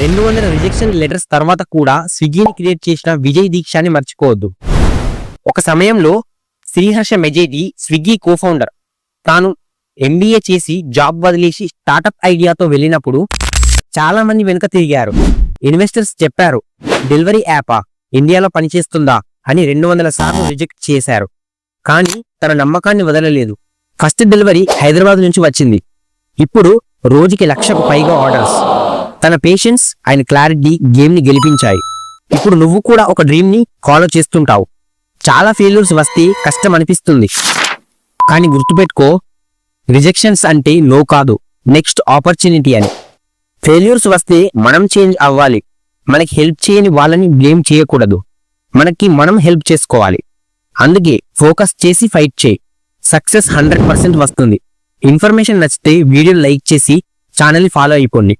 200 rejection letters తర్వాత కూడా స్విగ్గీని create చేసిన విజయ్ దీక్షాని మర్చిపోవద్దు. ఒక సమయంలో శ్రీహర్ష మెజేటి స్విగ్గీ కోఫౌండర్ తాను MBA చేసి జాబ్ వదిలేసి స్టార్టప్ ఐడియాతో వెళ్ళినప్పుడు చాలా మంది వెనుక తిరిగారు. ఇన్వెస్టర్స్ చెప్పారు, డెలివరీ యాపా ఇండియాలో పనిచేస్తుందా అని 200 సార్లు రిజెక్ట్ చేశారు. కానీ తన నమ్మకాన్ని వదలలేదు. ఫస్ట్ డెలివరీ హైదరాబాద్ నుంచి వచ్చింది. ఇప్పుడు రోజుకి 1,00,000కు పైగా ఆర్డర్స్. తన పేషెన్స్ ఆయన క్లారిటీ గేమ్ ని గెలిపించాయి. ఇప్పుడు నువ్వు కూడా ఒక డ్రీమ్ ని ఫాలో చేస్తుంటావు. చాలా ఫెయిల్యూర్స్ వస్తే కష్టం అనిపిస్తుంది, కానీ గుర్తుపెట్టుకో, రిజెక్షన్స్ అంటే నో కాదు, నెక్స్ట్ ఆపర్చునిటీ అని. ఫెయిల్యూర్స్ వస్తే మనం చేంజ్ అవ్వాలి. మనకి హెల్ప్ చేయని వాళ్ళని బ్లేమ్ చేయకూడదు, మనకి మనం హెల్ప్ చేసుకోవాలి. అందుకే ఫోకస్ చేసి ఫైట్ చేయి. సక్సెస్ 100% వస్తుంది. ఇన్ఫర్మేషన్ నచ్చితే వీడియో లైక్ చేసి ఛానల్ ఫాలో అయిపోండి.